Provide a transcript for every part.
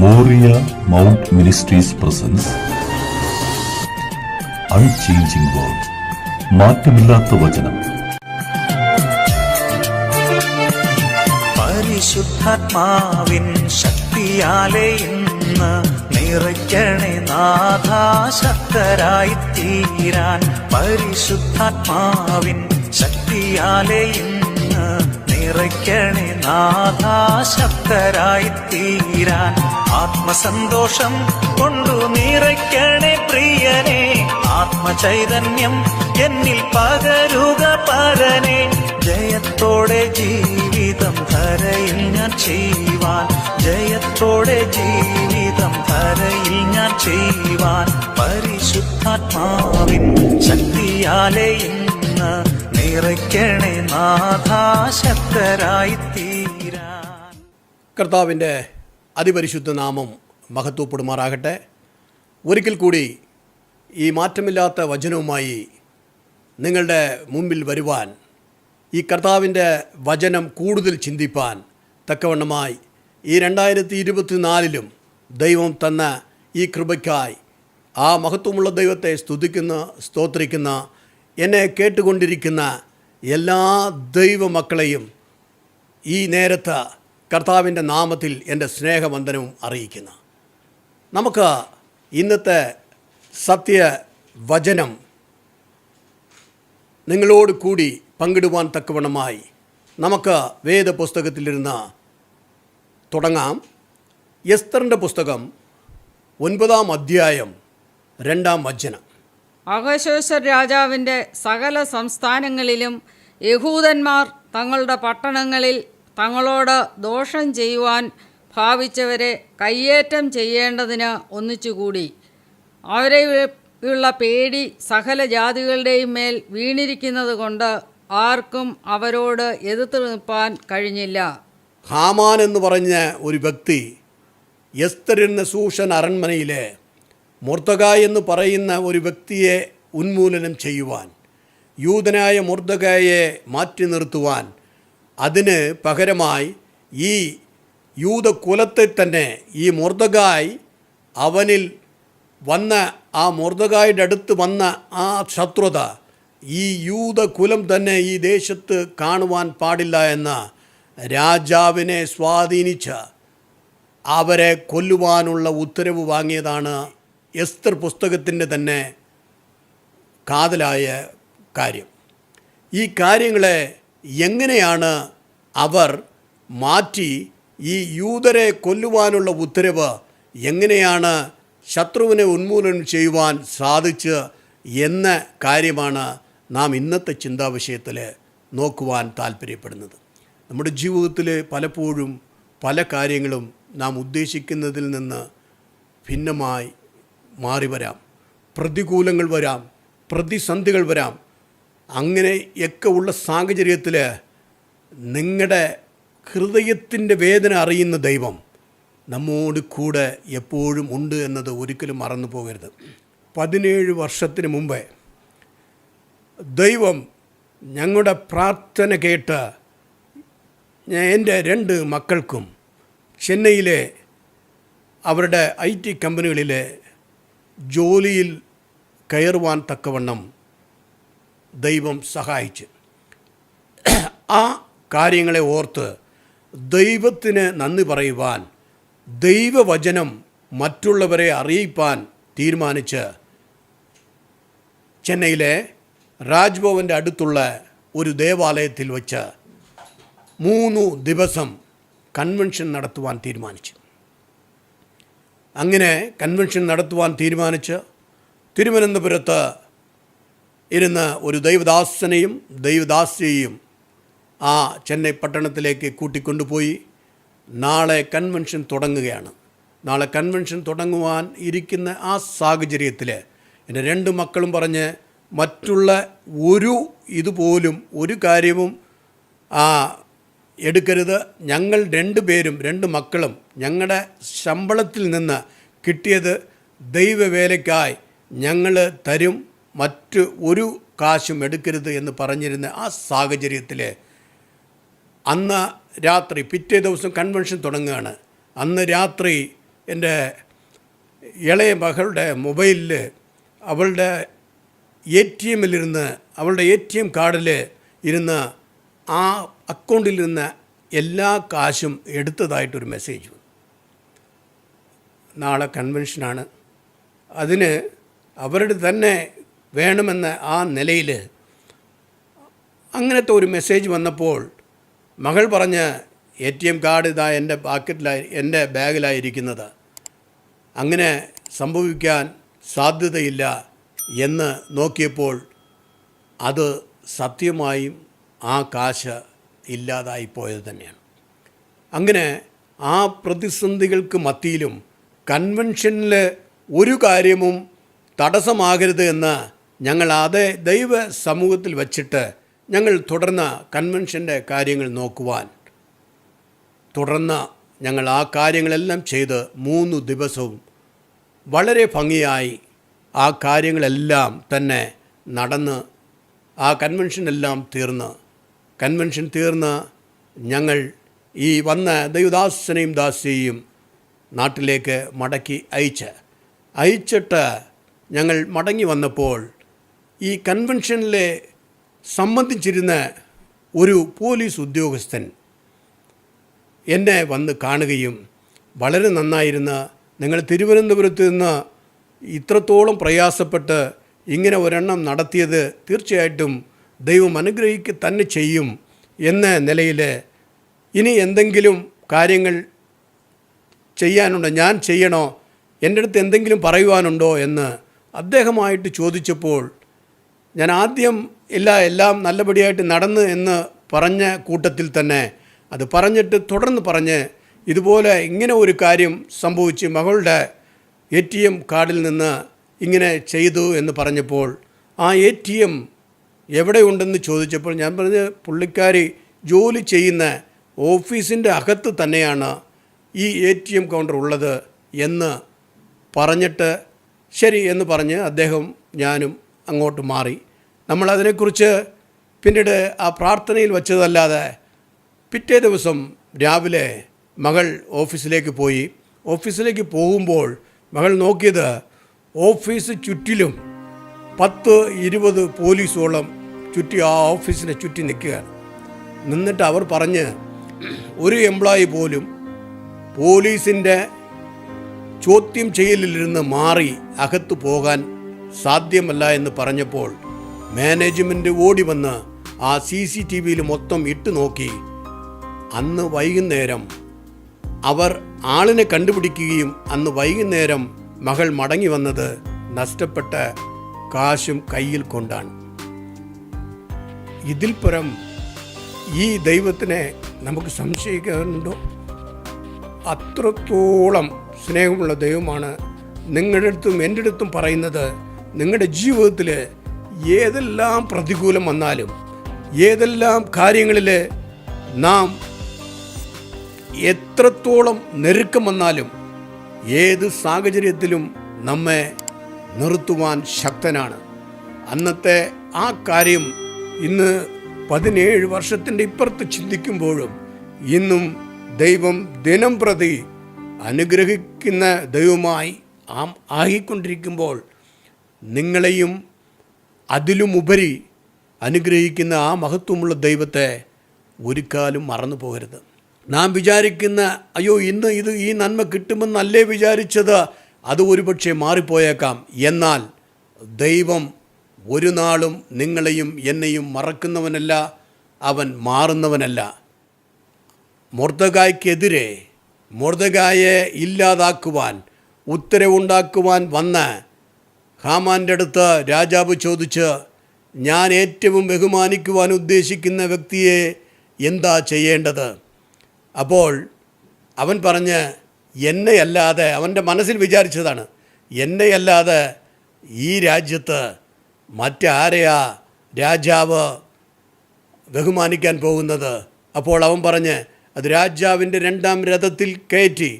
Moriah mount ministries presence unchanging word, മാറ്റമില്ലാത്ത വചനം. പരിശുദ്ധാത്മാവിൻ ശക്തിയാലെ ഇന്ന് നിറയ്ക്കണേ നാഥാ, ശക്തരായി തീരാൻ. പരിശുദ്ധാത്മാവിൻ ശക്തിയാലെ ഇന്ന് നിറയ്ക്കണേ നാഥാ, ശക്തരായി തീരാൻ. ആത്മസന്തോഷം കൊണ്ടു നിറയ്ക്കണേ പ്രിയനെ, ആത്മചൈതന്യം എന്നിൽ പകരുക പരനെ. ജയത്തോടെ ജീവിതം ധരയിൽ ഞാൻ ചെയ്യുവാൻ, ജയത്തോടെ ജീവിതം ധരയിൽ ഞാൻ ചെയ്യുവാൻ. പരിശുദ്ധാത്മാവിൻ ശക്തിയാലെ ഇന്ന് നിറയ്ക്കണേ നാഥാ, ശക്തരായി തീരാൻ. കർത്താവിൻ്റെ അതിപരിശുദ്ധ നാമം മഹത്വപ്പെടുമാറാകട്ടെ. ഒരിക്കൽ കൂടി ഈ മാറ്റമില്ലാത്ത വചനവുമായി നിങ്ങളുടെ മുമ്പിൽ വരുവാൻ, ഈ കർത്താവിൻ്റെ വചനം കൂടുതൽ ചിന്തിപ്പാൻ തക്കവണ്ണമായി ഈ 2024 ദൈവം തന്ന ഈ കൃപയ്ക്കായി ആ മഹത്വമുള്ള ദൈവത്തെ സ്തുതിക്കുന്ന, സ്തോത്രിക്കുന്ന, എന്നെ കേട്ടുകൊണ്ടിരിക്കുന്ന എല്ലാ ദൈവമക്കളെയും ഈ നേരത്ത് കർത്താവിൻ്റെ നാമത്തിൽ എൻ്റെ സ്നേഹവന്ദനവും അറിയിക്കുന്നു. നമുക്ക് ഇന്നത്തെ സത്യവചനം നിങ്ങളോട് കൂടി പങ്കിടുവാൻ തക്കവണ്ണമായി നമുക്ക് വേദപുസ്തകത്തിലിരുന്ന് തുടങ്ങാം. എസ്തറിൻ്റെ പുസ്തകം 9-ാം അധ്യായം 2-ാം വചനം. അഹശ്വേരോശ് രാജാവിൻ്റെ സകല സംസ്ഥാനങ്ങളിലും യഹൂദന്മാർ തങ്ങളുടെ പട്ടണങ്ങളിൽ തങ്ങളോട് ദോഷം ചെയ്യുവാൻ ഭാവിച്ചവരെ കയ്യേറ്റം ചെയ്യേണ്ടതിന് ഒന്നിച്ചുകൂടി. അവരെയുള്ള പേടി സകല ജാതികളുടെയും മേൽ വീണിരിക്കുന്നത് കൊണ്ട് ആർക്കും അവരോട് എതിർത്ത് നിൽപ്പാൻ കഴിഞ്ഞില്ല. ഹാമാൻ എന്ന് പറഞ്ഞ ഒരു വ്യക്തി എസ്തറിൻ ശൂഷൻ അരൺമനയിലെ മൊർദെഖായി എന്ന് പറയുന്ന ഒരു വ്യക്തിയെ ഉന്മൂലനം ചെയ്യുവാൻ, യൂദനായ മൊർദെഖായെ മാറ്റി നിർത്തുവാൻ, അതിന് പകരമായി ഈ യൂദകുലത്തെ തന്നെ ഈ മൊർദെഖായി അവനിൽ വന്ന ആ മൊർദെഖായുടെ അടുത്ത് വന്ന ആ ശത്രുത ഈ യൂദകുലം തന്നെ ഈ ദേശത്ത് കാണുവാൻ പാടില്ല എന്ന രാജാവിനെ സ്വാധീനിച്ച് അവരെ കൊല്ലുവാനുള്ള ഉത്തരവ് വാങ്ങിയതാണ് എസ്തർ പുസ്തകത്തിൻ്റെ തന്നെ കാതലായ കാര്യം. ഈ കാര്യങ്ങളെ എങ്ങനെയാണ് അവർ മാറ്റി ഈ യൂദരെ കൊല്ലുവാനുള്ള ഉത്തരവ് എങ്ങനെയാണ് ശത്രുവിനെ ഉന്മൂലനം ചെയ്യുവാൻ സാധിച്ച് എന്ന കാര്യമാണ് നാം ഇന്നത്തെ ചിന്താവിഷയത്തിൽ നോക്കുവാൻ താല്പര്യപ്പെടുന്നത്. നമ്മുടെ ജീവിതത്തിൽ പലപ്പോഴും പല കാര്യങ്ങളും നാം ഉദ്ദേശിക്കുന്നതിൽ നിന്ന് ഭിന്നമായി മാറി വരാം. പ്രതികൂലങ്ങൾ വരാം, പ്രതിസന്ധികൾ വരാം. അങ്ങനെയൊക്കെ ഉള്ള സാഹചര്യത്തിൽ നിങ്ങളുടെ ഹൃദയത്തിൻ്റെ വേദന അറിയുന്ന ദൈവം നമ്മോട് കൂടെ എപ്പോഴും ഉണ്ട് എന്നത് ഒരിക്കലും മറന്നു പോകരുത്. 17 വർഷത്തിന് മുമ്പേ ദൈവം ഞങ്ങളുടെ പ്രാർത്ഥന കേട്ട് എൻ്റെ 2 മക്കൾക്കും ചെന്നൈയിലെ അവരുടെ IT കമ്പനികളിലെ ജോലിയിൽ കയറുവാൻ തക്കവണ്ണം ദൈവം സഹായിച്ചു. ആ കാര്യങ്ങളെ ഓർത്ത് ദൈവത്തിന് നന്ദി പറയുവാൻ, ദൈവവചനം മറ്റുള്ളവരെ അറിയിപ്പാൻ തീരുമാനിച്ച് ചെന്നൈയിലെ രാജ്ഭവൻ്റെ അടുത്തുള്ള ഒരു ദേവാലയത്തിൽ വച്ച് 3 ദിവസം കൺവെൻഷൻ നടത്തുവാൻ തീരുമാനിച്ചു. അങ്ങനെ കൺവെൻഷൻ നടത്തുവാൻ തീരുമാനിച്ച് തിരുവനന്തപുരത്ത് ഇരുന്ന് ഒരു ദൈവദാസനെയും ദൈവദാസിയെയും ആ ചെന്നൈ പട്ടണത്തിലേക്ക് കൂട്ടിക്കൊണ്ടുപോയി. നാളെ കൺവെൻഷൻ തുടങ്ങുകയാണ്. നാളെ കൺവെൻഷൻ തുടങ്ങുവാൻ ഇരിക്കുന്ന ആ സാഹചര്യത്തിൽ എൻ്റെ 2 മക്കളും പറഞ്ഞ് മറ്റുള്ള ഇതുപോലും ഒരു കാര്യവും എടുക്കരുത്. ഞങ്ങൾ 2 പേരും 2 മക്കളും ഞങ്ങളുടെ ശമ്പളത്തിൽ നിന്ന് കിട്ടിയത് ദൈവവേലയ്ക്കായി ഞങ്ങൾ തരും, മറ്റ് ഒരു കാശും എടുക്കരുത് എന്ന് പറഞ്ഞിരുന്ന ആ സാഹചര്യത്തിൽ അന്ന് രാത്രി, പിറ്റേ ദിവസം കൺവെൻഷൻ തുടങ്ങുകയാണ്. അന്ന് രാത്രി എൻ്റെ ഇളയ മകളുടെ മൊബൈലിൽ അവളുടെ അവളുടെ ATM കാർഡിൽ ഇരുന്ന് ആ അക്കൗണ്ടിലിരുന്ന എല്ലാ കാശും എടുത്തതായിട്ടൊരു മെസ്സേജ് വന്നു. നാളെ കൺവെൻഷനാണ്, അതിന് അവരുടെ തന്നെ വേണമെന്ന ആ നിലയിൽ അങ്ങനത്തെ ഒരു മെസ്സേജ് വന്നപ്പോൾ മകൾ പറഞ്ഞ് ATM കാർഡ് ഇതാ എൻ്റെ ബാഗിലായിരിക്കുന്നത്, അങ്ങനെ സംഭവിക്കാൻ സാധ്യതയില്ല എന്ന് നോക്കിയപ്പോൾ അത് സത്യമായും ആ കാശ് ഇല്ലാതായിപ്പോയത് തന്നെയാണ്. അങ്ങനെ ആ പ്രതിസന്ധികൾക്ക് മത്തിയിലും കൺവെൻഷനിൽ ഒരു കാര്യവും തടസ്സമാകരുത് എന്ന് ഞങ്ങൾ അതേ ദൈവ സമൂഹത്തിൽ വച്ചിട്ട് ഞങ്ങൾ തുടർന്ന് കൺവെൻഷൻ്റെ കാര്യങ്ങൾ നോക്കുവാൻ തുടർന്ന് ഞങ്ങൾ ആ കാര്യങ്ങളെല്ലാം ചെയ്ത് 3 ദിവസവും വളരെ ഭംഗിയായി ആ കാര്യങ്ങളെല്ലാം തന്നെ നടന്ന് ആ കൺവെൻഷനെല്ലാം കൺവെൻഷൻ തീർന്ന് ഞങ്ങൾ ഈ വന്ന ദൈവദാസനെയും ദാസിയെയും നാട്ടിലേക്ക് മടക്കി അയച്ചിട്ട് ഞങ്ങൾ മടങ്ങി വന്നപ്പോൾ ഈ കൺവെൻഷനിൽ സംബന്ധിച്ചിരുന്ന ഒരു പോലീസ് ഉദ്യോഗസ്ഥൻ എന്നെ വന്ന് കാണുകയും വളരെ നിങ്ങൾ തിരുവനന്തപുരത്ത് നിന്ന് ഇത്രത്തോളം പ്രയാസപ്പെട്ട് ഇങ്ങനെ ഒരെണ്ണം നടത്തിയത് തീർച്ചയായിട്ടും ദൈവം അനുഗ്രഹിക്കുക തന്നെ ചെയ്യും എന്ന നിലയിൽ ഇനി എന്തെങ്കിലും കാര്യങ്ങൾ ചെയ്യാനുണ്ടോ, ഞാൻ ചെയ്യണോ, എൻ്റെ അടുത്ത് എന്തെങ്കിലും പറയുവാനുണ്ടോ എന്ന് അദ്ദേഹമായിട്ട് ചോദിച്ചപ്പോൾ ഞാൻ ആദ്യം എല്ലാം നല്ലപടിയായിട്ട് നടന്ന് എന്ന് പറഞ്ഞ കൂട്ടത്തിൽ തന്നെ അത് പറഞ്ഞിട്ട് തുടർന്ന് പറഞ്ഞ് ഇതുപോലെ ഇങ്ങനെ ഒരു കാര്യം സംഭവിച്ച് മകളുടെ ATM കാർഡിൽ നിന്ന് ഇങ്ങനെ ചെയ്തു എന്ന് പറഞ്ഞപ്പോൾ ആ ATM എവിടെയുണ്ടെന്ന് ചോദിച്ചപ്പോൾ ഞാൻ പറഞ്ഞ് പുള്ളിക്കാരി ജോലി ചെയ്യുന്ന ഓഫീസിൻ്റെ അകത്ത് തന്നെയാണ് ഈ ATM കൗണ്ടർ ഉള്ളത് എന്ന് പറഞ്ഞിട്ട് ശരി എന്ന് പറഞ്ഞ് അദ്ദേഹം ഞാനും അങ്ങോട്ട് മാറി. നമ്മളതിനെക്കുറിച്ച് പിന്നീട് ആ പ്രാർത്ഥനയിൽ വച്ചതല്ലാതെ പിറ്റേ ദിവസം രാവിലെ മകൾ ഓഫീസിലേക്ക് പോകുമ്പോൾ മകൾ നോക്കിയത് ഓഫീസ് ചുറ്റിലും 10-20 പോലീസോളം ചുറ്റി ആ ഓഫീസിനെ ചുറ്റി നിൽക്കുകയാണ്. നിന്നിട്ട് അവർ പറഞ്ഞ് ഒരു എംപ്ലോയി പോലും പോലീസിൻ്റെ ചോദ്യം ചെയ്യലിലിരുന്ന് മാറി അകത്ത് പോകാൻ സാധ്യമല്ല എന്ന് പറഞ്ഞപ്പോൾ മാനേജ്മെൻറ്റ് ഓടി വന്ന് ആ CCTVയിൽ മൊത്തം ഇട്ട് നോക്കി. അന്ന് വൈകുന്നേരം അവർ ആളിനെ കണ്ടുപിടിക്കുകയും അന്ന് വൈകുന്നേരം മകൾ മടങ്ങി വന്നത് നഷ്ടപ്പെട്ട കാശും കയ്യിൽ കൊണ്ടാണ്. ഇതിൽ പരം ഈ ദൈവത്തിനെ നമുക്ക് സംശയിക്കാനുണ്ടോ? അത്രത്തോളം സ്നേഹമുള്ള ദൈവമാണ് നിങ്ങളുടെ അടുത്തും എൻ്റെ അടുത്തും പറയുന്നത്. നിങ്ങളുടെ ജീവിതത്തിൽ ഏതെല്ലാം പ്രതികൂലം വന്നാലും, ഏതെല്ലാം കാര്യങ്ങളിൽ നാം എത്രത്തോളം നെരുക്കം വന്നാലും, ഏത് സാഹചര്യത്തിലും നമ്മെ നിർത്തുവാൻ ശക്തനാണ്. അന്നത്തെ ആ കാര്യം ഇന്ന് 17 വർഷത്തിൻ്റെ ഇപ്പുറത്ത് ചിന്തിക്കുമ്പോഴും ഇന്നും ദൈവം ദിനം പ്രതി അനുഗ്രഹിക്കുന്ന ദൈവമായി ആയിക്കൊണ്ടിരിക്കുമ്പോൾ നിങ്ങളെയും അതിലുമുപരി അനുഗ്രഹിക്കുന്ന ആ മഹത്വമുള്ള ദൈവത്തെ ഒരിക്കലും മറന്നു പോകരുത്. നാം വിചാരിക്കുന്ന അയ്യോ ഇന്ന് ഈ നന്മ കിട്ടുമെന്നല്ലേ വിചാരിച്ചത്, അത് ഒരുപക്ഷെ മാറിപ്പോയേക്കാം. എന്നാൽ ദൈവം ഒരു നാളും നിങ്ങളെയും എന്നെയും മറക്കുന്നവനല്ല, അവൻ മാറുന്നവനല്ല. മൊർദെഖായിക്കെതിരെ മൊർദെഖായെ ഇല്ലാതാക്കുവാൻ ഉത്തരവുണ്ടാക്കുവാൻ വന്ന ഹാമാൻ്റെ അടുത്ത് രാജാവ് ചോദിച്ച്, ഞാൻ ഏറ്റവും ബഹുമാനിക്കുവാൻ ഉദ്ദേശിക്കുന്ന വ്യക്തിയെ എന്താ ചെയ്യേണ്ടത്? അപ്പോൾ അവൻ പറഞ്ഞ് എന്നെയല്ലാതെ, അവൻ്റെ മനസ്സിൽ വിചാരിച്ചതാണ്, എന്നെയല്ലാതെ ഈ രാജ്യത്ത് മറ്റാരെയാ രാജാവ് ബഹുമാനിക്കാൻ പോകുന്നത്? അപ്പോൾ അവൻ പറഞ്ഞ് അത് രാജാവിൻ്റെ 2-ാം രഥത്തിൽ കയറ്റി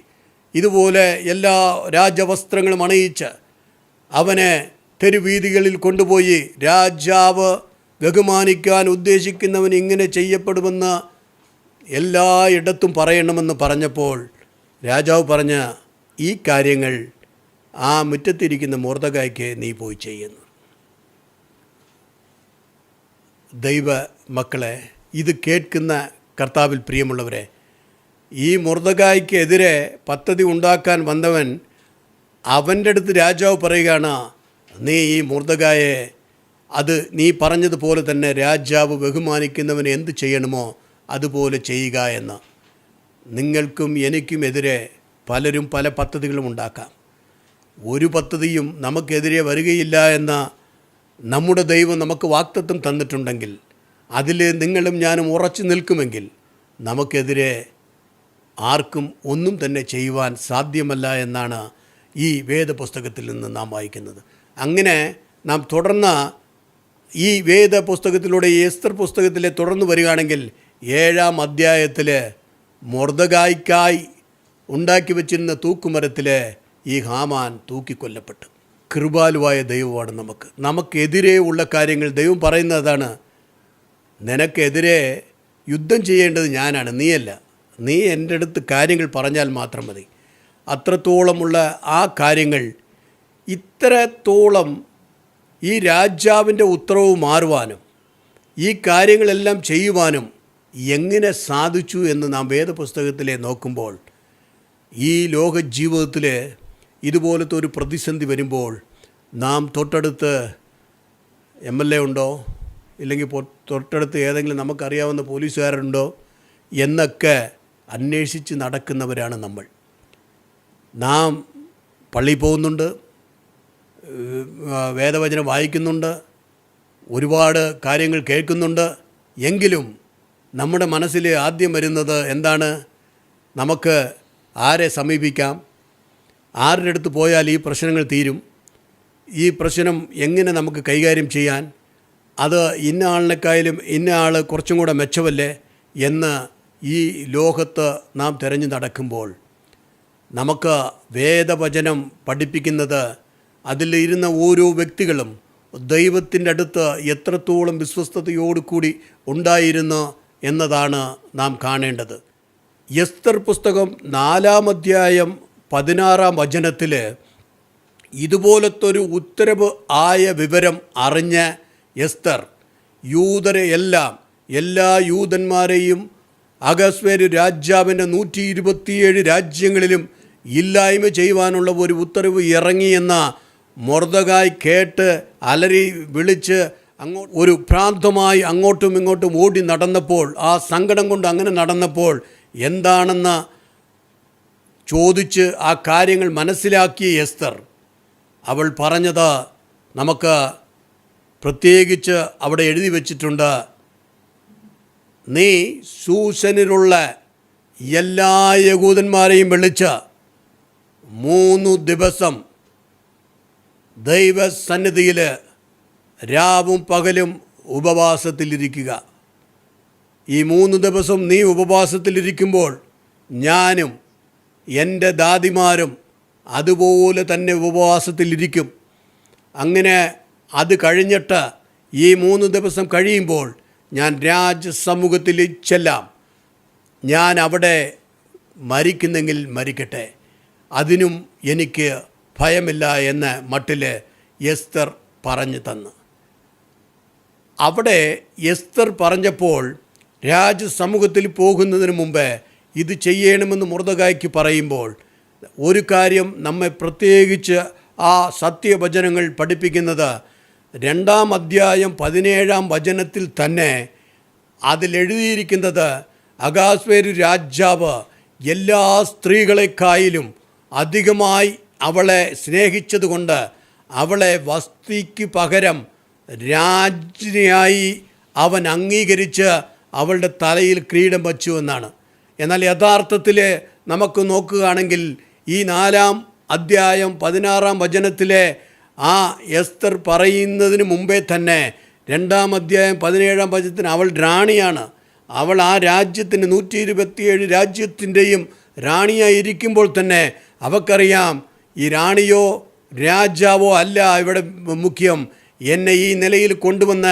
ഇതുപോലെ എല്ലാ രാജവസ്ത്രങ്ങളും അണിയിച്ച് അവനെ തെരുവീതികളിൽ കൊണ്ടുപോയി രാജാവ് ബഹുമാനിക്കാൻ ഉദ്ദേശിക്കുന്നവൻ ഇങ്ങനെ ചെയ്യപ്പെടുമെന്ന് എല്ലായിടത്തും പറയണമെന്ന് പറഞ്ഞപ്പോൾ രാജാവ് പറഞ്ഞ് ഈ കാര്യങ്ങൾ ആ മുറ്റത്തിരിക്കുന്ന മൊർദെഖായിക്ക് നീ പോയി ചെയ്യുന്നു. ദൈവ മക്കളെ, ഇത് കേൾക്കുന്ന കർത്താവിൽ പ്രിയമുള്ളവരെ, ഈ മൊർദെഖായിക്കെതിരെ പദ്ധതി ഉണ്ടാക്കാൻ വന്നവൻ, അവൻ്റെ അടുത്ത് രാജാവ് പറയുകയാണ്, നീ ഈ മൊർദെഖായെ അത് നീ പറഞ്ഞതുപോലെ തന്നെ രാജാവ് ബഹുമാനിക്കുന്നവന് എന്ത് ചെയ്യണമോ അതുപോലെ ചെയ്യുക എന്ന്. നിങ്ങൾക്കും എനിക്കും എതിരെ പലരും പല പദ്ധതികളും ഉണ്ടാക്കാം. ഒരു പദ്ധതിയും നമുക്കെതിരെ വരികയില്ല എന്ന നമ്മുടെ ദൈവം നമുക്ക് വാഗ്ദത്തം തന്നിട്ടുണ്ടെങ്കിൽ, അതിൽ നിങ്ങളും ഞാനും ഉറച്ചു നിൽക്കുമെങ്കിൽ നമുക്കെതിരെ ആർക്കും ഒന്നും തന്നെ ചെയ്യുവാൻ സാധ്യമല്ല എന്നാണ് ഈ വേദപുസ്തകത്തിൽ നിന്ന് നാം വായിക്കുന്നത്. അങ്ങനെ നാം തുടർന്ന ഈ വേദപുസ്തകത്തിലൂടെ എസ്തർ പുസ്തകത്തിലെ തുടർന്ന് വരികയാണെങ്കിൽ 7-ാം അധ്യായത്തിൽ മൊർദെഖായിക്കായി ഉണ്ടാക്കി വച്ചിരുന്ന തൂക്കുമരത്തിൽ ഈ ഹാമാൻ തൂക്കിക്കൊല്ലപ്പെട്ടു. കൃപാലുവായ ദൈവമാണ് നമുക്കെതിരെ ഉള്ള കാര്യങ്ങൾ ദൈവം പറയുന്നതാണ്, നിനക്കെതിരെ യുദ്ധം ചെയ്യേണ്ടത് ഞാനാണ്, നീയല്ല. നീ എൻ്റെ അടുത്ത് കാര്യങ്ങൾ പറഞ്ഞാൽ മാത്രം മതി. അത്രത്തോളമുള്ള ആ കാര്യങ്ങൾ, ഇത്രത്തോളം ഈ രാജാവിൻ്റെ ഉത്തരവ് മാറുവാനും ഈ കാര്യങ്ങളെല്ലാം ചെയ്യുവാനും എങ്ങനെ സാധിച്ചു എന്ന് നാം വേദപുസ്തകത്തിലെ നോക്കുമ്പോൾ, ഈ ലോക ജീവിതത്തിൽ ഇതുപോലത്തെ ഒരു പ്രതിസന്ധി വരുമ്പോൾ നാം തൊട്ടടുത്ത് MLA ഉണ്ടോ, ഇല്ലെങ്കിൽ തൊട്ടടുത്ത് ഏതെങ്കിലും നമുക്കറിയാവുന്ന പോലീസുകാരുണ്ടോ എന്നൊക്കെ അന്വേഷിച്ച് നടക്കുന്നവരാണ് നമ്മൾ. നാം പള്ളിയിൽ പോകുന്നുണ്ട്, വേദവചനം വായിക്കുന്നുണ്ട്, ഒരുപാട് കാര്യങ്ങൾ കേൾക്കുന്നുണ്ട്. എങ്കിലും നമ്മുടെ മനസ്സിൽ ആദ്യം വരുന്നത് എന്താണ്? നമുക്ക് ആരെ സമീപിക്കാം, ആരുടെ അടുത്ത് പോയാൽ ഈ പ്രശ്നങ്ങൾ തീരും, ഈ പ്രശ്നം എങ്ങനെ നമുക്ക് കൈകാര്യം ചെയ്യാൻ, അത് ഇന്ന ആളിനേക്കായാലും ഇന്ന ആൾ കുറച്ചും കൂടെ മെച്ചമല്ലേ എന്ന് ഈ ലോകത്ത് നാം തിരഞ്ഞു നടക്കുമ്പോൾ, നമുക്ക് വേദവചനം പഠിപ്പിക്കുന്നത് അതിലിരുന്ന ഓരോ വ്യക്തികളും ദൈവത്തിൻ്റെ അടുത്ത് എത്രത്തോളം വിശ്വസ്തയോടുകൂടി ഉണ്ടായിരുന്നു എന്നതാണ് നാം കാണേണ്ടത്. എസ്തർ പുസ്തകം 4-ാം അധ്യായം 16-ാം വചനത്തിൽ ഇതുപോലത്തൊരു ഉത്തരവ് ആയ വിവരം അറിഞ്ഞ എസ്തർ യൂദരെ എല്ലാ യൂദന്മാരെയും അഹസ്വേര് രാജാവിൻ്റെ 127 രാജ്യങ്ങളിലും ഇല്ലായ്മ ചെയ്യുവാനുള്ള ഒരു ഉത്തരവ് ഇറങ്ങിയെന്ന മൊർദെഖായി കേട്ട് അലറി വിളിച്ച് ഒരു ഭ്രാന്തമായി അങ്ങോട്ടും ഇങ്ങോട്ടും ഓടി നടന്നപ്പോൾ, ആ സങ്കടം കൊണ്ട് അങ്ങനെ നടന്നപ്പോൾ എന്താണെന്ന് ചോദിച്ച് ആ കാര്യങ്ങൾ മനസ്സിലാക്കിയ എസ്തർ, അവൾ പറഞ്ഞത് നമുക്ക് പ്രത്യേകിച്ച് അവിടെ എഴുതി വച്ചിട്ടുണ്ട്. നീ ശൂശനിലുള്ള എല്ലാ യഹൂദന്മാരെയും വിളിച്ച് 3 ദിവസം ദൈവസന്നിധിയിൽ രാവും പകലും ഉപവാസത്തിലിരിക്കുക. ഈ 3 ദിവസം നീ ഉപവാസത്തിലിരിക്കുമ്പോൾ ഞാനും എൻ്റെ ദാദിമാരും അതുപോലെ തന്നെ ഉപവാസത്തിലിരിക്കും. അങ്ങനെ അത് കഴിഞ്ഞിട്ട് ഈ 3 ദിവസം കഴിയുമ്പോൾ ഞാൻ രാജസമൂഹത്തിൽ ചെല്ലാം. ഞാൻ അവിടെ മരിക്കുന്നെങ്കിൽ മരിക്കട്ടെ, അതിനും എനിക്ക് ഭയമില്ല എന്ന് മട്ടിൽ എസ്തർ പറഞ്ഞു തന്നു. അവിടെ എസ്തർ പറഞ്ഞപ്പോൾ രാജസമൂഹത്തിൽ പോകുന്നതിന് മുമ്പ് ഇത് ചെയ്യണമെന്ന് മൊർദെഖായിക്ക് പറയുമ്പോൾ ഒരു കാര്യം നമ്മെ പ്രത്യേകിച്ച് ആ സത്യവചനങ്ങൾ പഠിപ്പിക്കുന്നത് 2-ാം അധ്യായം 17-ാം വചനത്തിൽ തന്നെ അതിലെഴുതിയിരിക്കുന്നത്, അഹസ്വേര് രാജാവ് എല്ലാ സ്ത്രീകളെക്കായിലും അധികമായി അവളെ സ്നേഹിച്ചതുകൊണ്ട് അവളെ വസ്തിക്ക് പകരം രാജ്ഞിയായി അവൻ അംഗീകരിച്ച് അവളുടെ തലയിൽ കിരീടം വച്ചു എന്നാണ്. എന്നാൽ യഥാർത്ഥത്തിൽ നമുക്ക് നോക്കുകയാണെങ്കിൽ ഈ 4-ാം അധ്യായം 16-ാം വചനത്തിലെ ആ എസ്തർ പറയുന്നതിന് മുമ്പേ തന്നെ 2-ാം അധ്യായം 17-ാം വചനത്തിന് അവൾ റാണിയാണ്. അവൾ ആ രാജ്യത്തിൻ്റെ 127 രാജ്യത്തിൻ്റെയും റാണിയായിരിക്കുമ്പോൾ തന്നെ അവൾക്കറിയാം, ഈ റാണിയോ രാജാവോ അല്ല ഇവിടെ മുഖ്യം, എന്നെ ഈ നിലയിൽ കൊണ്ടുവന്ന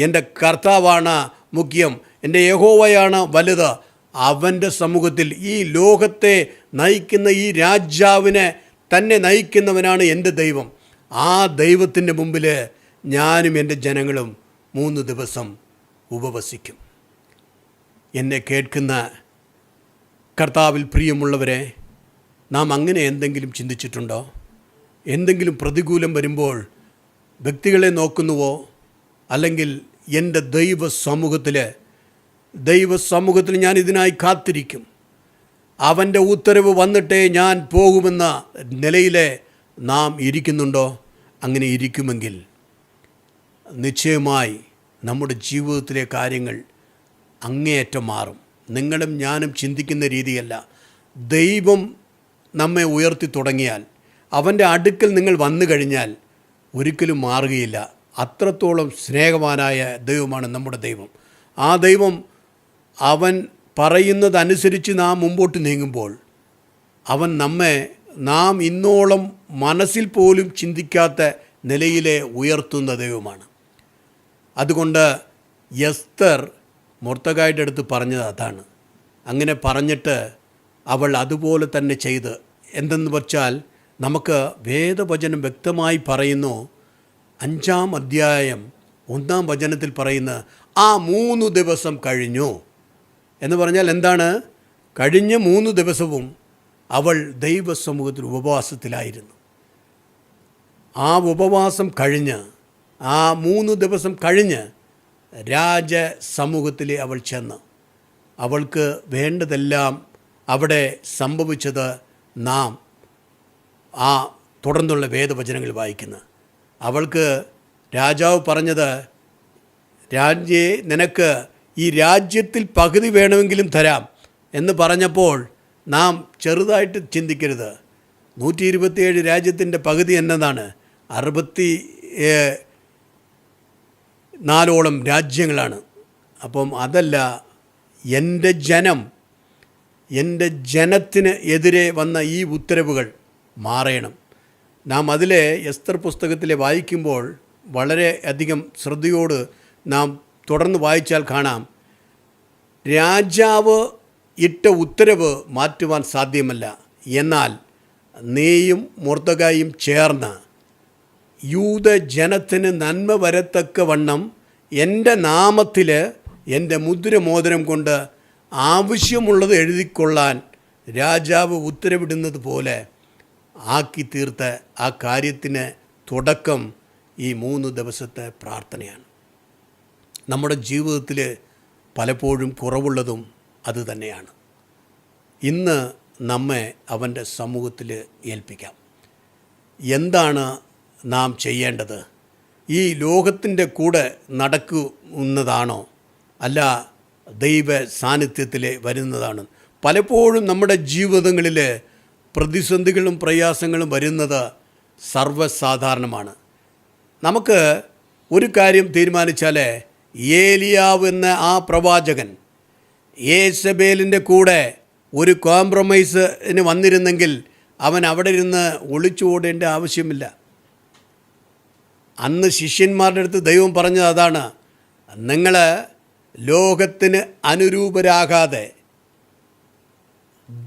എൻ്റെ കർത്താവാണ് മുഖ്യം, എൻ്റെ യഹോവയാണ് വലുത്. അവൻ്റെ സമൂഹത്തിൽ ഈ ലോകത്തെ നയിക്കുന്ന ഈ രാജാവിനെ തന്നെ നയിക്കുന്നവനാണ് എൻ്റെ ദൈവം. ആ ദൈവത്തിൻ്റെ മുമ്പിൽ ഞാനും എൻ്റെ ജനങ്ങളും 3 ദിവസം ഉപവസിക്കും. എന്നെ കേൾക്കുന്ന കർത്താവിൽ പ്രിയമുള്ളവരെ, നാം അങ്ങനെ എന്തെങ്കിലും ചിന്തിച്ചിട്ടുണ്ടോ? എന്തെങ്കിലും പ്രതികൂലം വരുമ്പോൾ വ്യക്തികളെ നോക്കുന്നുവോ? അല്ലെങ്കിൽ എൻ്റെ ദൈവസമൂഹത്തിൽ ഞാൻ ഇതിനായി കാത്തിരിക്കും, അവൻ്റെ ഉത്തരവ് വന്നിട്ടേ ഞാൻ പോകുമെന്ന നിലയിൽ നാം ഇരിക്കുന്നുണ്ടോ? അങ്ങനെ ഇരിക്കുമെങ്കിൽ നിശ്ചയമായി നമ്മുടെ ജീവിതത്തിലെ കാര്യങ്ങൾ അങ്ങേയറ്റം മാറും. നിങ്ങളും ഞാനും ചിന്തിക്കുന്ന രീതിയല്ല. ദൈവം നമ്മെ ഉയർത്തി തുടങ്ങിയാൽ, അവൻ്റെ അടുക്കൽ നിങ്ങൾ വന്നു കഴിഞ്ഞാൽ ഒരിക്കലും മാറുകയില്ല. അത്രത്തോളം സ്നേഹവാനായ ദൈവമാണ് നമ്മുടെ ദൈവം. ആ ദൈവം അവൻ പറയുന്നതനുസരിച്ച് നാം മുമ്പോട്ട് നീങ്ങുമ്പോൾ അവൻ നാം ഇന്നോളം മനസ്സിൽ പോലും ചിന്തിക്കാത്ത നിലയിലെ ഉയർത്തുന്ന ദൈവമാണ്. അതുകൊണ്ട് എസ്തർ മൊർദെഖായിയുടെ അടുത്ത് പറഞ്ഞത് അതാണ്. അങ്ങനെ പറഞ്ഞിട്ട് അവൾ അതുപോലെ തന്നെ ചെയ്ത്. എന്തെന്ന് വച്ചാൽ നമുക്ക് വേദവചനം വ്യക്തമായി പറയുന്നു. 5-ാം അധ്യായം 1-ാം വചനത്തിൽ പറയുന്ന ആ 3 ദിവസം കഴിഞ്ഞു എന്ന് പറഞ്ഞാൽ എന്താണ്? കഴിഞ്ഞ 3 ദിവസവും അവൾ ദൈവസമൂഹത്തിൽ ഉപവാസത്തിലായിരുന്നു. ആ ഉപവാസം കഴിഞ്ഞ്, ആ 3 ദിവസം കഴിഞ്ഞ് രാജസമൂഹത്തിൽ അവൾ ചെന്ന് അവൾക്ക് വേണ്ടതെല്ലാം അവിടെ സംഭവിച്ചത് നാം ആ തുടർന്നുള്ള വേദവചനങ്ങൾ വായിക്കുന്നു. അവൾക്ക് രാജാവ് പറഞ്ഞത്, രാജ്ഞിയെ, നിനക്ക് ഈ രാജ്യത്തിൽ പകുതി വേണമെങ്കിലും തരാം എന്ന് പറഞ്ഞപ്പോൾ നാം ചെറുതായിട്ട് ചിന്തിക്കരുത്. 127 രാജ്യത്തിൻ്റെ പകുതി എന്നതാണ്. 64 രാജ്യങ്ങളാണ്. അപ്പം അതല്ല, എൻ്റെ ജനത്തിന് എതിരെ വന്ന ഈ ഉത്തരവുകൾ മാറണം. നാം അതിലെ എസ്തർ പുസ്തകത്തിലെ വായിക്കുമ്പോൾ വളരെ അധികം ശ്രദ്ധയോട് നാം തുടർന്ന് വായിച്ചാൽ കാണാം, രാജാവ് ഇട്ട ഉത്തരവ് മാറ്റുവാൻ സാധ്യമല്ല. എന്നാൽ നീയും മൊർദെഖായിയും ചേർന്ന് യൂദജനത്തിന് നന്മ വരത്തക്കവണ്ണം എൻ്റെ നാമത്തിൽ എൻ്റെ മുദ്രമോതിരം കൊണ്ട് ആവശ്യമുള്ളത് എഴുതിക്കൊള്ളാൻ രാജാവ് ഉത്തരവിടുന്നത് പോലെ ആക്കി തീർത്ത ആ കാര്യത്തിന് തുടക്കം ഈ 3 ദിവസത്തെ പ്രാർത്ഥനയാണ്. നമ്മുടെ ജീവിതത്തിൽ പലപ്പോഴും കുറവുള്ളതും അതുതന്നെയാണ്. ഇന്ന് നമ്മെ അവൻ്റെ സമൂഹത്തിൽ ഏൽപ്പിക്കാം. എന്താണ് നാം ചെയ്യേണ്ടത്? ഈ ലോകത്തിൻ്റെ കൂടെ നടക്കുന്നതാണോ അല്ല ദൈവ സാന്നിധ്യത്തിൽ വരുന്നതാണ്? പലപ്പോഴും നമ്മുടെ ജീവിതങ്ങളിൽ പ്രതിസന്ധികളും പ്രയാസങ്ങളും വരുന്നത് സർവ്വസാധാരണമാണ്. നമുക്ക് ഒരു കാര്യം തീരുമാനിച്ചാൽ, ഏലിയാവ് എന്ന ആ പ്രവാചകൻ യേസബേലിൻ്റെ കൂടെ ഒരു കോംപ്രമൈസിന് വന്നിരുന്നെങ്കിൽ അവൻ അവിടെ ഇരുന്ന് ഒളിച്ചോടേണ്ട ആവശ്യമില്ല. അന്ന് ശിഷ്യന്മാരുടെ അടുത്ത് ദൈവം പറഞ്ഞത് അതാണ്, നിങ്ങൾ ലോകത്തിന് അനുരൂപരാകാതെ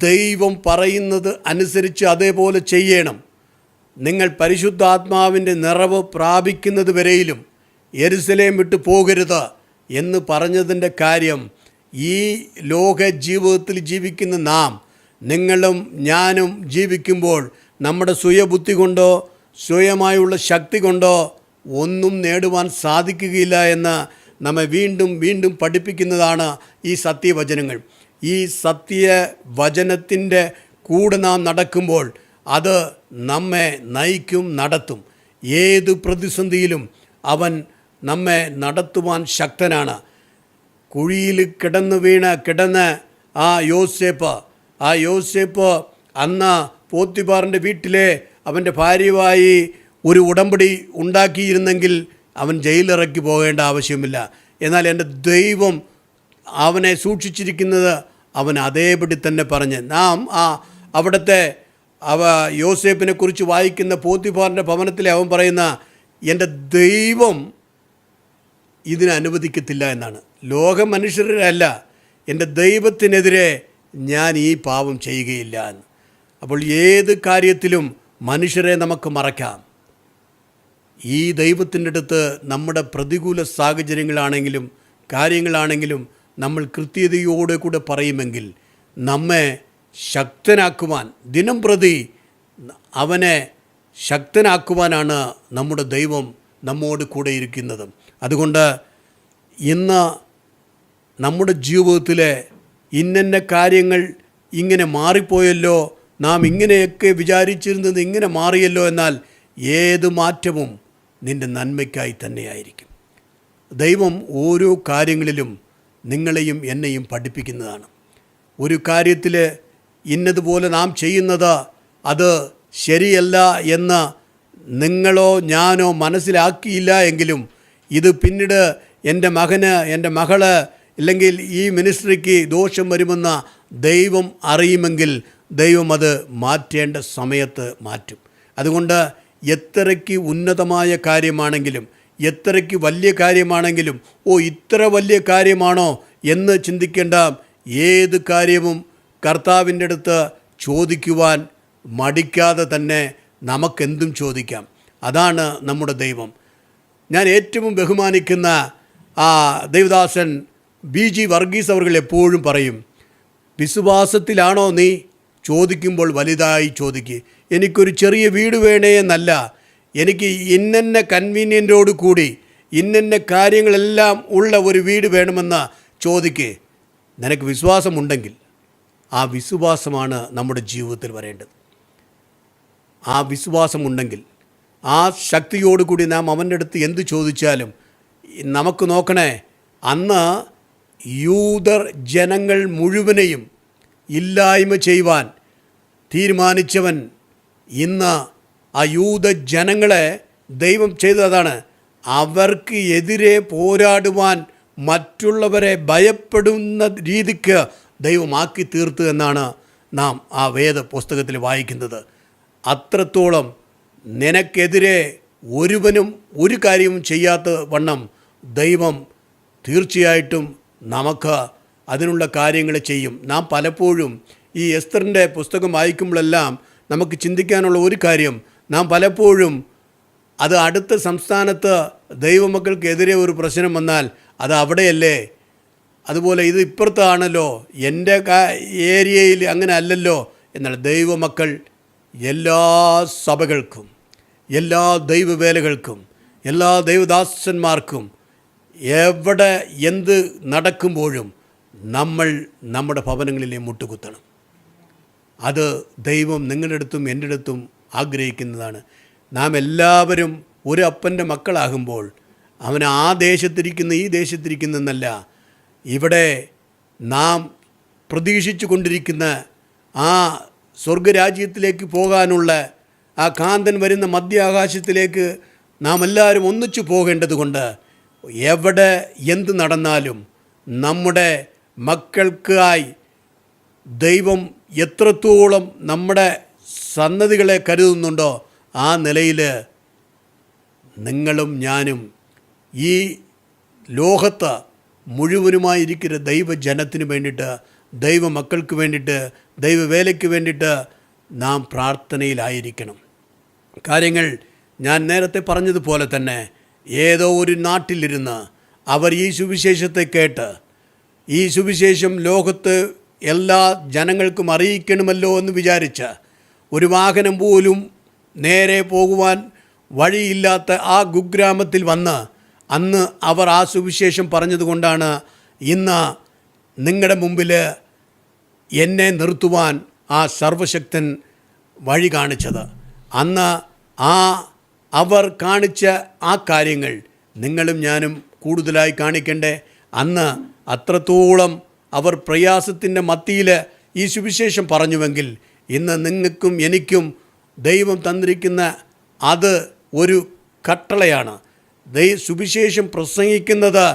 ദൈവം പറയുന്നത് അനുസരിച്ച് അതേപോലെ ചെയ്യണം. നിങ്ങൾ പരിശുദ്ധാത്മാവിൻ്റെ നിറവ് പ്രാപിക്കുന്നത് വരെയിലും യെരുശലേം വിട്ടു പോകരുത് എന്ന് പറഞ്ഞതിൻ്റെ കാര്യം, ഈ ലോക ജീവിതത്തിൽ ജീവിക്കുന്ന നാം, നിങ്ങളും ഞാനും ജീവിക്കുമ്പോൾ നമ്മുടെ സ്വയബുദ്ധി കൊണ്ടോ സ്വയമായുള്ള ശക്തി കൊണ്ടോ ഒന്നും നേടുവാൻ സാധിക്കുകയില്ല എന്ന് നമ്മെ വീണ്ടും വീണ്ടും പഠിപ്പിക്കുന്നതാണ് ഈ സത്യവചനങ്ങൾ. ഈ സത്യവചനത്തിൻ്റെ കൂടെ നാം നടക്കുമ്പോൾ അത് നമ്മെ നയിക്കും, നടത്തും. ഏത് പ്രതിസന്ധിയിലും അവൻ നമ്മെ നടത്തുവാൻ ശക്തനാണ്. കുഴിയിൽ കിടന്ന് ആ യോസേപ്പ് അന്ന് പോത്തിഫാറിൻ്റെ വീട്ടിലെ അവൻ്റെ ഭാര്യയുമായി ഒരു ഉടമ്പടി ഉണ്ടാക്കിയിരുന്നെങ്കിൽ അവൻ ജയിലിറക്കി പോകേണ്ട ആവശ്യമില്ല. എന്നാൽ എൻ്റെ ദൈവം അവനെ സൂക്ഷിച്ചിരിക്കുന്നത് അവൻ അതേപടി തന്നെ പറഞ്ഞ്, നാം അവിടുത്തെ യോസേപ്പിനെ കുറിച്ച് വായിക്കുന്ന പോത്തിഫാറിൻ്റെ ഭവനത്തിലെ അവൻ പറയുന്ന, എൻ്റെ ദൈവം ഇതിനെ അനുവദിക്കത്തില്ല എന്നാണ്. ലോക മനുഷ്യരല്ല, എൻ്റെ ദൈവത്തിനെതിരെ ഞാൻ ഈ പാപം ചെയ്യുകയില്ല എന്ന്. അപ്പോൾ ഏത് കാര്യത്തിലും മനുഷ്യരെ നമുക്ക് മറക്കാം. ഈ ദൈവത്തിൻ്റെ അടുത്ത് നമ്മുടെ പ്രതികൂല സാഹചര്യങ്ങളാണെങ്കിലും കാര്യങ്ങളാണെങ്കിലും നമ്മൾ കൃത്യതയോടെ കൂടെ പറയുമെങ്കിൽ നമ്മെ ശക്തനാക്കുവാൻ, ദിനം പ്രതി അവനെ ശക്തനാക്കുവാനാണ് നമ്മുടെ ദൈവം നമ്മോട് കൂടെ ഇരിക്കുന്നത്. അതുകൊണ്ട് ഇന്ന് നമ്മുടെ ജീവിതത്തിലെ ഇന്ന കാര്യങ്ങൾ ഇങ്ങനെ മാറിപ്പോയല്ലോ, നാം ഇങ്ങനെയൊക്കെ വിചാരിച്ചിരുന്നത് ഇങ്ങനെ മാറിയല്ലോ, എന്നാൽ ഏത് മാറ്റവും നിൻ്റെ നന്മയ്ക്കായി തന്നെയായിരിക്കും. ദൈവം ഓരോ കാര്യങ്ങളിലും നിങ്ങളെയും എന്നെയും പഠിപ്പിക്കുന്നതാണ്. ഒരു കാര്യത്തിൽ ഇന്നതുപോലെ നാം ചെയ്യുന്നത് അത് ശരിയല്ല എന്ന് നിങ്ങളോ ഞാനോ മനസ്സിലാക്കിയില്ല എങ്കിലും ഇത് പിന്നീട് എൻ്റെ മകന്, എൻ്റെ മകള്, ഇല്ലെങ്കിൽ ഈ മിനിസ്ട്രിക്ക് ദോഷം വരുമെന്ന് ദൈവം അറിയുമെങ്കിൽ ദൈവം അത് മാറ്റേണ്ട സമയത്ത് മാറ്റും. അതുകൊണ്ട് എത്രയ്ക്ക് ഉന്നതമായ കാര്യമാണെങ്കിലും, എത്രയ്ക്ക് വലിയ കാര്യമാണെങ്കിലും, ഇത്ര വലിയ കാര്യമാണോ എന്ന് ചിന്തിക്കേണ്ട. ഏത് കാര്യവും കർത്താവിൻ്റെ അടുത്ത് ചോദിക്കുവാൻ മടിക്കാതെ തന്നെ നമുക്കെന്തും ചോദിക്കാം. അതാണ് നമ്മുടെ ദൈവം. ഞാൻ ഏറ്റവും ബഹുമാനിക്കുന്ന ദൈവദാസൻ BG വർഗീസ് അവർ എപ്പോഴും പറയും, വിശ്വാസത്തിലാണോ നീ? ചോദിക്കുമ്പോൾ വലുതായി ചോദിക്കുക. എനിക്കൊരു ചെറിയ വീട് വേണേ എന്നല്ല, എനിക്ക് ഇന്ന കൺവീനിയൻ്റോട് കൂടി ഇന്ന കാര്യങ്ങളെല്ലാം ഉള്ള ഒരു വീട് വേണമെന്ന് ചോദിക്കുക. നിനക്ക് വിശ്വാസമുണ്ടെങ്കിൽ ആ വിശ്വാസമാണ് നമ്മുടെ ജീവിതത്തിൽ വരേണ്ടത്. ആ വിശ്വാസമുണ്ടെങ്കിൽ ആ ശക്തിയോടുകൂടി നാം അവൻ്റെ അടുത്ത് എന്ത് ചോദിച്ചാലും, നമുക്ക് നോക്കണേ, അന്ന് യൂദർ ജനങ്ങൾ മുഴുവനെയും ഇല്ലായ്മ ചെയ്യുവാൻ തീരുമാനിച്ചവൻ ഇന്ന് ആ യൂദ ജനങ്ങളെ ദൈവം ചെയ്തതാണ്. അവർക്ക് എതിരെ പോരാടുവാൻ മറ്റുള്ളവരെ ഭയപ്പെടുന്ന രീതിക്ക് ദൈവമാക്കി തീർത്തു എന്നാണ് നാം ആ വേദ പുസ്തകത്തിൽ വായിക്കുന്നത്. അത്രത്തോളം നിനക്കെതിരെ ഒരുവനും ഒരു കാര്യവും ചെയ്യാത്ത വണ്ണം ദൈവം തീർച്ചയായിട്ടും നമുക്ക് അതിനുള്ള കാര്യങ്ങൾ ചെയ്യും. നാം പലപ്പോഴും ഈ എസ്തറിൻ്റെ പുസ്തകം വായിക്കുമ്പോഴെല്ലാം നമുക്ക് ചിന്തിക്കാനുള്ള ഒരു കാര്യം, നാം പലപ്പോഴും അത് അടുത്ത സംസ്ഥാനത്ത് ദൈവമക്കൾക്കെതിരെ ഒരു പ്രശ്നം വന്നാൽ അത് അവിടെയല്ലേ, അതുപോലെ ഇത് ഇപ്പുറത്താണല്ലോ, എൻ്റെ ഏരിയയിൽ അങ്ങനെ അല്ലല്ലോ. എന്നാൽ ദൈവമക്കൾ എല്ലാ സഭകൾക്കും, എല്ലാ ദൈവവേലകൾക്കും, എല്ലാ ദൈവദാസന്മാർക്കും എവിടെ എന്ത് നടക്കുമ്പോഴും നമ്മൾ നമ്മുടെ ഭവനങ്ങളിലെ മുട്ടുകുത്തണം. അത് ദൈവം നിങ്ങളുടെ അടുത്തും എൻ്റെ അടുത്തും ആഗ്രഹിക്കുന്നതാണ്. നാം എല്ലാവരും ഒരു അപ്പൻ്റെ മക്കളാകുമ്പോൾ അവൻ ആ ദേശത്തിരിക്കുന്ന ഈ ദേശത്തിരിക്കുന്നതെന്നല്ല, ഇവിടെ നാം പ്രതീക്ഷിച്ചു കൊണ്ടിരിക്കുന്ന ആ സ്വർഗരാജ്യത്തിലേക്ക് പോകാനുള്ള ആ കാന്തൻ വരുന്ന മധ്യാകാശത്തിലേക്ക് നാം എല്ലാവരും ഒന്നിച്ചു പോകേണ്ടത് കൊണ്ട് എവിടെ എന്ത് നടന്നാലും നമ്മുടെ മക്കൾക്കായി ദൈവം എത്രത്തോളം നമ്മുടെ സന്നദ്ധികളെ കരുതുന്നുണ്ടോ ആ നിലയിൽ നിങ്ങളും ഞാനും ഈ ലോകത്ത് മുഴുവനുമായിരിക്കുന്ന ദൈവജനത്തിന് വേണ്ടിയിട്ട്, ദൈവമക്കൾക്ക് വേണ്ടിയിട്ട്, ദൈവവേലയ്ക്ക് വേണ്ടിയിട്ട് നാം പ്രാർത്ഥനയിലായിരിക്കണം. കാര്യങ്ങൾ ഞാൻ നേരത്തെ പറഞ്ഞതുപോലെ തന്നെ ഏതോ ഒരു നാട്ടിലിരുന്ന് അവർ ഈ സുവിശേഷത്തെ കേട്ട് ഈ സുവിശേഷം ലോകത്ത് എല്ലാ ജനങ്ങൾക്കും അറിയിക്കണമല്ലോ എന്ന് വിചാരിച്ച് ഒരു വാഹനം പോലും നേരെ പോകുവാൻ വഴിയില്ലാത്ത ആ കുഗ്രാമത്തിൽ വന്ന് അന്ന് അവർ ആ സുവിശേഷം പറഞ്ഞതുകൊണ്ടാണ് ഇന്ന് നിങ്ങളുടെ മുമ്പിൽ എന്നെ നിർത്തുവാൻ ആ സർവശക്തൻ വഴി കാണിച്ചത്. അന്ന് അവർ കാണിച്ച ആ കാര്യങ്ങൾ നിങ്ങളും ഞാനും കൂടുതലായി കാണിക്കണ്ടേ? അന്ന് അത്രത്തോളം അവർ പ്രയാസത്തിൻ്റെ മത്തിയിൽ ഈ സുവിശേഷം പറഞ്ഞുവെങ്കിൽ ഇന്ന് നിങ്ങൾക്കും എനിക്കും ദൈവം തന്നിരിക്കുന്ന അത് ഒരു കട്ടളയാണ്. സുവിശേഷം പ്രസംഗിക്കുന്നത്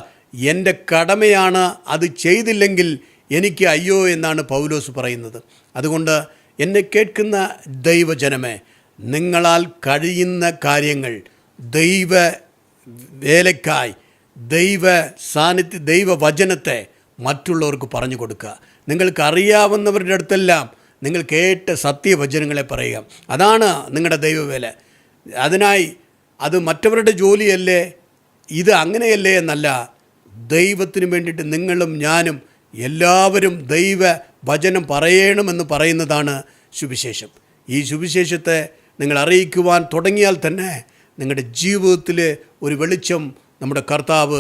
എൻ്റെ കടമയാണ്. അത് ചെയ്തില്ലെങ്കിൽ എനിക്ക് അയ്യോ എന്നാണ് പൗലോസ് പറയുന്നത്. അതുകൊണ്ട് എന്നെ കേൾക്കുന്ന ദൈവജനമേ, നിങ്ങളാൽ കഴിയുന്ന കാര്യങ്ങൾ ദൈവ വേലയ്ക്കായി, ദൈവ സാന്നിധ്യ, ദൈവവചനത്തെ മറ്റുള്ളവർക്ക് പറഞ്ഞു കൊടുക്കുക. നിങ്ങൾക്കറിയാവുന്നവരുടെ അടുത്തെല്ലാം നിങ്ങൾ കേട്ട സത്യവചനങ്ങളെ പറയുക. അതാണ് നിങ്ങളുടെ ദൈവവേല. അതിനായി അത് മറ്റവരുടെ ജോലിയല്ലേ, ഇത് അങ്ങനെയല്ലേ എന്നല്ല. ദൈവത്തിന് വേണ്ടിയിട്ട് നിങ്ങളും ഞാനും എല്ലാവരും ദൈവ വചനം പറയണമെന്ന് പറയുന്നതാണ് സുവിശേഷം. ഈ സുവിശേഷത്തെ നിങ്ങൾ അറിയിക്കുവാൻ തുടങ്ങിയാൽ തന്നെ നിങ്ങളുടെ ജീവിതത്തിൽ ഒരു വെളിച്ചം നമ്മുടെ കർത്താവ്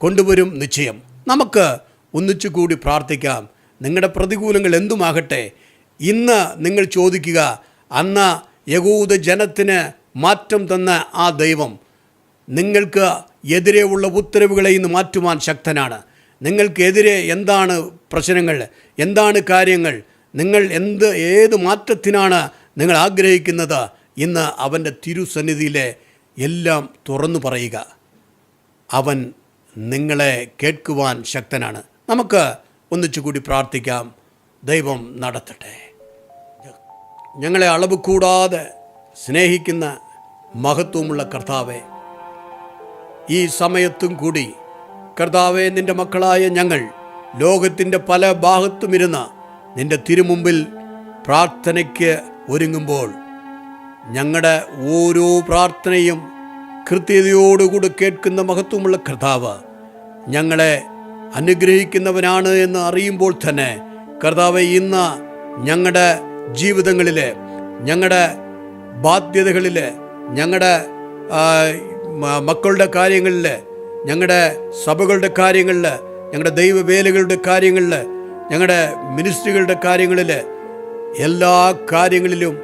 കൊണ്ടുവരും നിശ്ചയം. നമുക്ക് ഒന്നിച്ചു കൂടി പ്രാർത്ഥിക്കാം. നിങ്ങളുടെ പ്രതികൂലങ്ങൾ എന്തുമാകട്ടെ, ഇന്ന് നിങ്ങൾ ചോദിക്കുക, അന്ന് യഹൂദ ജനത്തിന് മാറ്റം തന്ന ആ ദൈവം നിങ്ങൾക്ക് എതിരെയുള്ള ഉത്തരവുകളെ ഇന്ന് മാറ്റുവാൻ ശക്തനാണ്. നിങ്ങൾക്കെതിരെ എന്താണ് പ്രശ്നങ്ങൾ, എന്താണ് കാര്യങ്ങൾ, നിങ്ങൾ ഏത് മാറ്റത്തിനാണ് നിങ്ങൾ ആഗ്രഹിക്കുന്നത്, ഇന്ന് അവൻ്റെ തിരുസന്നിധിയിലെ എല്ലാം തുറന്നു പറയുക. അവൻ നിങ്ങളെ കേൾക്കുവാൻ ശക്തനാണ്. നമുക്ക് ഒന്നിച്ചുകൂടി പ്രാർത്ഥിക്കാം. ദൈവം നടത്തട്ടെ. ഞങ്ങളെ അളവ് കൂടാതെ സ്നേഹിക്കുന്ന മഹത്വമുള്ള കർത്താവെ, ഈ സമയത്തും കൂടി കർത്താവെ, നിൻ്റെ മക്കളായ ഞങ്ങൾ ലോകത്തിൻ്റെ പല ഭാഗത്തുമിരുന്ന് നിൻ്റെ തിരുമുമ്പിൽ പ്രാർത്ഥനയ്ക്ക് ഒരുങ്ങുമ്പോൾ ഞങ്ങളുടെ ഓരോ പ്രാർത്ഥനയും കൃത്യതയോടുകൂടി കേൾക്കുന്ന മഹത്വമുള്ള കർത്താവ് ഞങ്ങളെ അനുഗ്രഹിക്കുന്നവനാണ് എന്ന് അറിയുമ്പോൾ തന്നെ കർത്താവെ, ഇന്ന് ഞങ്ങളുടെ ജീവിതങ്ങളിൽ, ഞങ്ങളുടെ ബാധ്യതകളിൽ, ഞങ്ങളുടെ മക്കളുടെ കാര്യങ്ങളിൽ, ഞങ്ങളുടെ സഭകളുടെ കാര്യങ്ങളിൽ, ഞങ്ങളുടെ ദൈവവേലകളുടെ കാര്യങ്ങളിൽ, ഞങ്ങളുടെ മിനിസ്ട്രികളുടെ കാര്യങ്ങളിൽ, എല്ലാ കാര്യങ്ങളിലും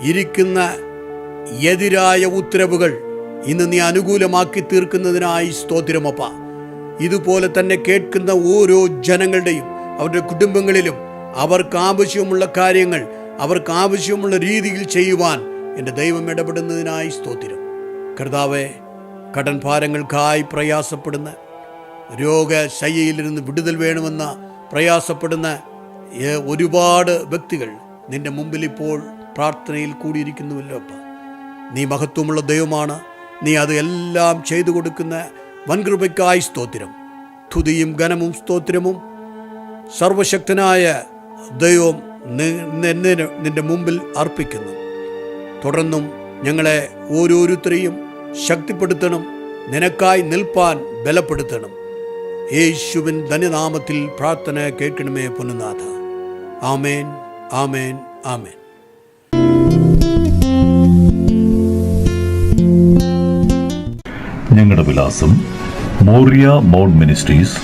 ഇരിക്കുന്ന എതിരായ ഉത്തരവുകൾ ഇന്ന് നീ അനുകൂലമാക്കി തീർക്കുന്നതിനായി സ്തോത്രമപ്പ. ഇതുപോലെ തന്നെ കേൾക്കുന്ന ഓരോ ജനങ്ങളുടെയും അവരുടെ കുടുംബങ്ങളിലും അവർക്ക് ആവശ്യമുള്ള കാര്യങ്ങൾ അവർക്ക് ആവശ്യമുള്ള രീതിയിൽ ചെയ്യുവാൻ എൻ്റെ ദൈവം ഇടപെടുന്നതിനായി സ്തോത്രം. കർത്താവേ, കടൻ ഭാരങ്ങൾക്കായി പ്രയാസപ്പെടുന്ന, രോഗശയ്യയിലിരുന്ന് വിടുതൽ വേണമെന്ന് പ്രയാസപ്പെടുന്ന ഒരുപാട് വ്യക്തികൾ നിൻ്റെ മുമ്പിൽ ഇപ്പോൾ പ്രാർത്ഥനയിൽ കൂടിയിരിക്കുന്നുവല്ലോ അപ്പ. നീ മഹത്വമുള്ള ദൈവമാണ്. നീ അത് എല്ലാം ചെയ്തു കൊടുക്കുന്ന വൻകൃപയ്ക്കായി സ്തോത്രം. സ്തുതിയും ഘനവും സ്തോത്രവും സർവശക്തനായ ദൈവം നിൻ്റെ മുമ്പിൽ അർപ്പിക്കുന്നു. തുടർന്നും ഞങ്ങളെ ഓരോരുത്തരെയും ശക്തിപ്പെടുത്തണം, നിനക്കായി നിൽപ്പാൻ ബലപ്പെടുത്തണം. യേശുവിൻ ധന്യനാമത്തിൽ പ്രാർത്ഥന കേൾക്കണമേ പൊന്നുനാഥ. ആമേൻ, ആമേൻ, ആമേൻ. ഞങ്ങളുടെ വിലാസം: Moriah mount ministries,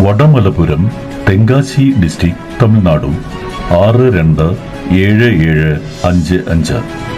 Vadamalapuram, Tenkasi district, Tamil Nadu 627755.